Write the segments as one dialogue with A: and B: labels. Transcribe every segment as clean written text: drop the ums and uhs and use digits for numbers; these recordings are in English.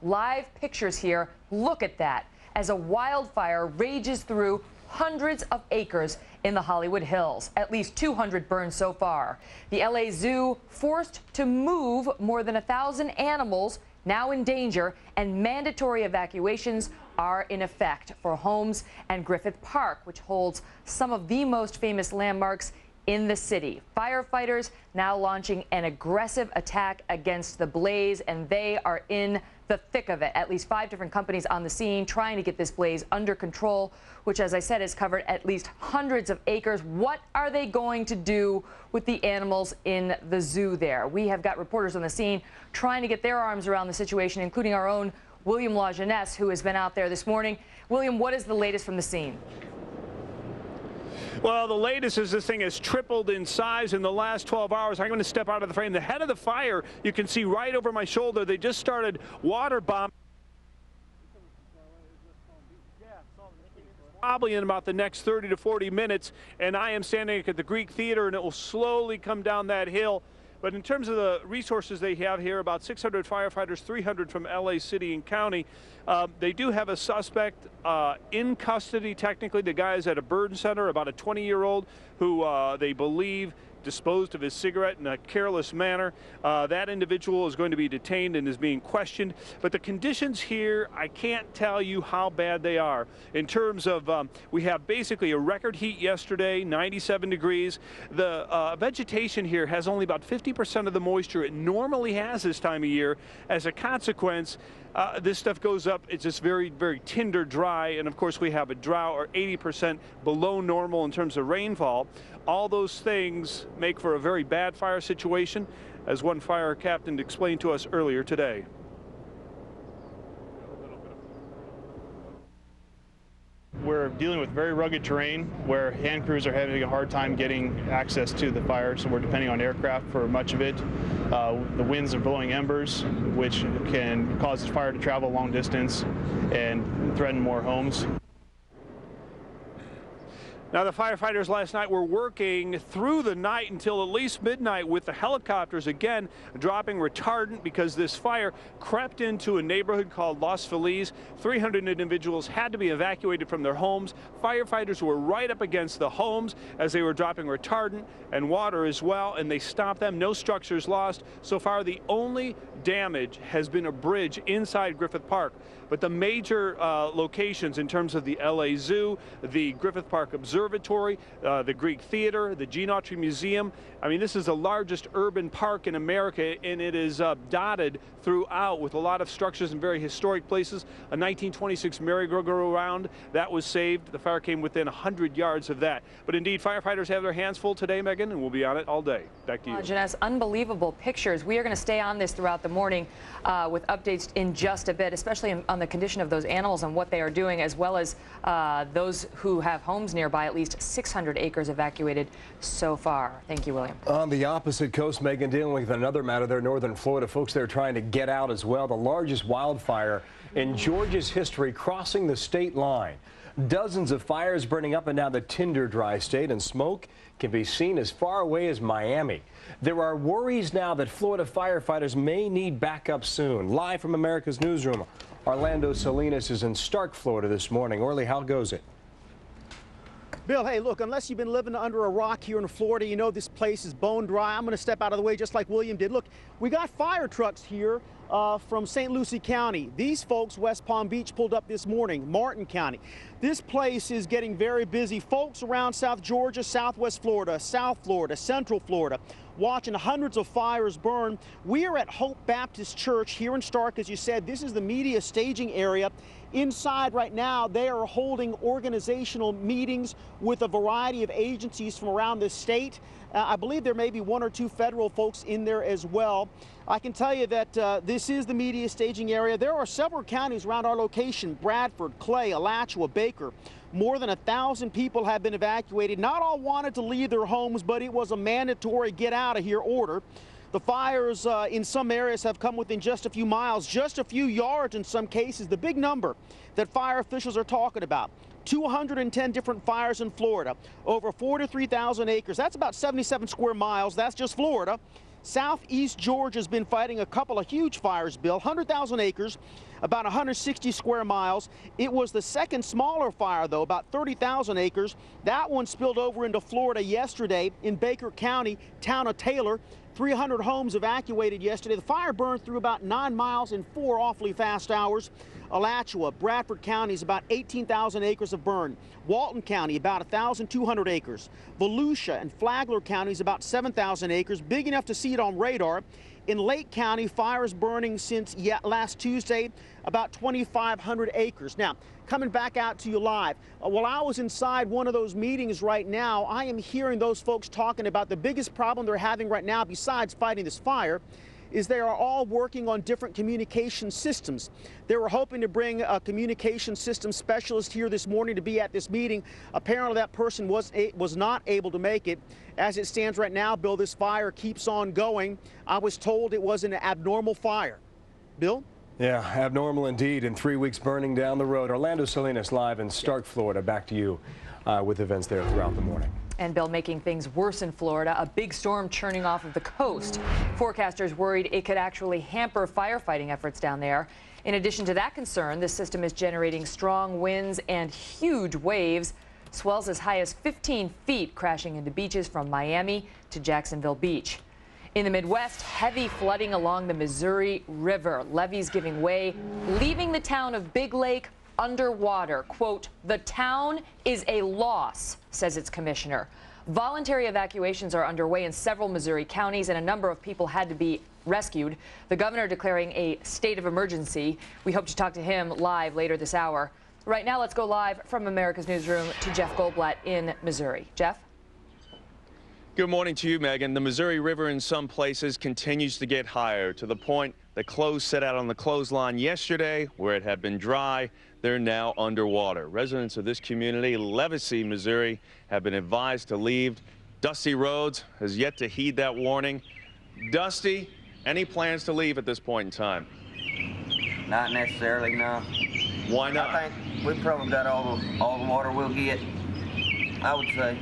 A: Live pictures here. Look at that as a wildfire rages through hundreds of acres in the Hollywood Hills. At least 200 burned so far. The LA Zoo forced to move more than 1,000 animals now in danger, and mandatory evacuations are in effect for homes and Griffith Park, which holds some of the most famous landmarks in the city. Firefighters now launching an aggressive attack against the blaze, and they are in the thick of it. At least 5 different companies on the scene trying to get this blaze under control, which, as I said, has covered at least hundreds of acres. What are they going to do with the animals in the zoo there? We have got reporters on the scene trying to get their arms around the situation, including our own William LaJeunesse, who has been out there this morning. William, what is the latest from the scene?
B: Well, the latest is this thing has tripled in size in the last 12 hours. I'm going to step out of the frame. The head of the fire, you can see right over my shoulder. They just started water bombing. Probably in about the next 30 to 40 minutes, and I am standing at the Greek Theater, and it will slowly come down that hill. But in terms of the resources they have here, about 600 firefighters, 300 from LA City and County. They do have a suspect in custody, technically. The guy is at a burn center, about a 20-year-old who they believe disposed of his cigarette in a careless manner. That individual is going to be detained and is being questioned. But the conditions here, I can't tell you how bad they are. In terms of, we have basically a record heat yesterday, 97 degrees. The vegetation here has only about 50% of the moisture it normally has this time of year. As a consequence, this stuff goes up. It's just very, very tinder dry. And of course, we have a drought, or 80% below normal in terms of rainfall. All those things make for a very bad fire situation, as one fire captain explained to us earlier today.
C: We're dealing with very rugged terrain where hand crews are having a hard time getting access to the fire, so we're depending on aircraft for much of it. The winds are blowing embers, which can cause the fire to travel a long distance and threaten more homes.
B: Now, the firefighters last night were working through the night until at least midnight with the helicopters, again, dropping retardant because this fire crept into a neighborhood called Los Feliz. 300 individuals had to be evacuated from their homes. Firefighters were right up against the homes as they were dropping retardant and water as well, and they stopped them. No structures lost. So far, the only damage has been a bridge inside Griffith Park. But the major locations in terms of the LA Zoo, the Griffith Park Observatory, the Greek Theater, the Gene Autry Museum. I mean, this is the largest urban park in America, and it is dotted throughout with a lot of structures and very historic places. A 1926 merry-go-round that was saved. The fire came within 100 yards of that. But indeed, firefighters have their hands full today, Megan, and we'll be on it all day. Back to you.
A: Jeunesse, unbelievable pictures. We are going to stay on this throughout the morning with updates in just a bit, especially on the condition of those animals and what they are doing, as well as those who have homes nearby. At least 600 acres evacuated so far. Thank you, William.
D: On the opposite coast, Megan, dealing with another matter there, northern Florida. Folks there trying to get out as well. The largest wildfire in Georgia's history crossing the state line. Dozens of fires burning up and down the tinder dry state, and smoke can be seen as far away as Miami. There are worries now that Florida firefighters may need backup soon. Live from America's Newsroom, Orlando Salinas is in Stark, Florida this morning. Orly, how goes it?
E: Bill, hey, look, unless you've been living under a rock here in Florida, you know this place is bone dry. I'm going to step out of the way just like William did. Look, we got fire trucks here from St. Lucie County. These folks, West Palm Beach, pulled up this morning, Martin County. This place is getting very busy. Folks around South Georgia, Southwest Florida, South Florida, Central Florida, watching hundreds of fires burn. We are at Hope Baptist Church here in Stark. As you said, this is the media staging area. Inside right now, they are holding organizational meetings with a variety of agencies from around the state. I believe there may be 1 or 2 federal folks in there as well. I can tell you that this is the media staging area. There are several counties around our location: Bradford, Clay, Alachua, Baker. More than 1,000 people have been evacuated. Not all wanted to leave their homes, but it was a mandatory get out of here order. The fires in some areas have come within just a few miles, just a few yards in some cases. The big number that fire officials are talking about: 210 different fires in Florida, over 43,000 acres. That's about 77 square miles. That's just Florida. Southeast Georgia's been fighting a couple of huge fires, Bill. 100,000 acres, about 160 square miles. It was the second smaller fire, though, about 30,000 acres. That one spilled over into Florida yesterday in Baker County, town of Taylor. 300 homes evacuated yesterday. The fire burned through about 9 miles in 4 awfully fast hours. Alachua, Bradford County is about 18,000 acres of burn. Walton County, about 1,200 acres. Volusia and Flagler counties, about 7,000 acres, big enough to see it on radar. In Lake County, fires burning since last Tuesday, about 2,500 acres. Now, coming back out to you live, while I was inside one of those meetings right now, I am hearing those folks talking about the biggest problem they're having right now, besides fighting this fire, is they are all working on different communication systems. They were hoping to bring a communication system specialist here this morning to be at this meeting. Apparently that person was not able to make it. As it stands right now, Bill, this fire keeps on going. I was told it was an abnormal fire. Bill?
D: Yeah, abnormal indeed, and 3 weeks burning down the road. Orlando Salinas live in Stark, Florida. Back to you with events there throughout the morning.
A: And Bill, making things worse in Florida, a big storm churning off of the coast. Forecasters worried it could actually hamper firefighting efforts down there. In addition to that concern, the system is generating strong winds and huge waves, swells as high as 15 feet crashing into beaches from Miami to Jacksonville Beach. In the Midwest, heavy flooding along the Missouri River, levees giving way, leaving the town of Big Lake underwater. Quote, "The town is a loss," says its commissioner. Voluntary evacuations are underway in several Missouri counties, and a number of people had to be rescued. The governor declaring a state of emergency. We hope to talk to him live later this hour. Right now, let's go live from America's Newsroom to Jeff Goldblatt in Missouri. Jeff?
F: Good morning to you, Megan. The Missouri River in some places continues to get higher, to the point that clothes set out on the clothesline yesterday, where it had been dry, they're now underwater. Residents of this community, Levacy, Missouri, have been advised to leave. Dusty Rhodes has yet to heed that warning. Dusty, any plans to leave at this point in time?
G: Not necessarily, no.
F: Why not?
G: I think we've probably got all the water we'll get, I would say.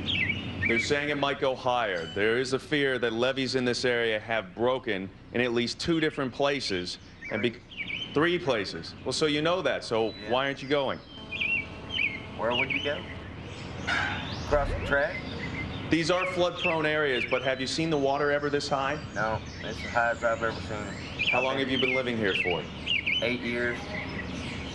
F: They're saying it might go higher. There is a fear that levees in this area have broken in at least 2 different places. And 3 places. Well, so you know that, so yeah. Why aren't you going?
G: Where would you go? Across the track?
F: These are flood-prone areas, but have you seen the water ever this high?
G: No, it's the highest I've ever seen it.
F: How long have you been living here for?
G: 8 years.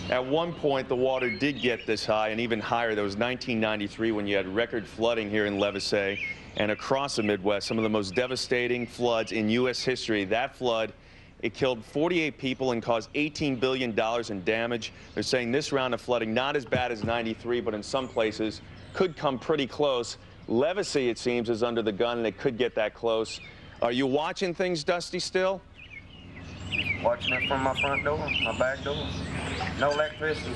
F: At one point, the water did get this high and even higher. That was 1993 when you had record flooding here in Levacy and across the Midwest, some of the most devastating floods in U.S. history. That flood, it killed 48 people and caused $18 billion in damage. They're saying this round of flooding, not as bad as 93, but in some places could come pretty close. Levacy, it seems, is under the gun, and it could get that close. Are you watching things, Dusty, still?
G: Watching it from my front door, my back door. No electricity.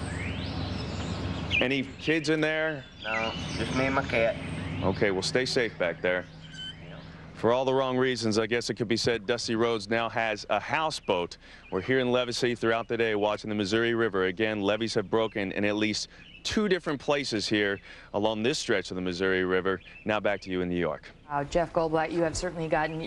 F: Any kids in there?
G: No, just me and my cat.
F: Okay, well, stay safe back there. For all the wrong reasons, I guess it could be said Dusty Rhodes now has a houseboat. We're here in Levacy throughout the day watching the Missouri River. Again, levees have broken in at least 2 different places here along this stretch of the Missouri River. Now back to you in New York.
A: Wow, Jeff Goldblatt, you have certainly gotten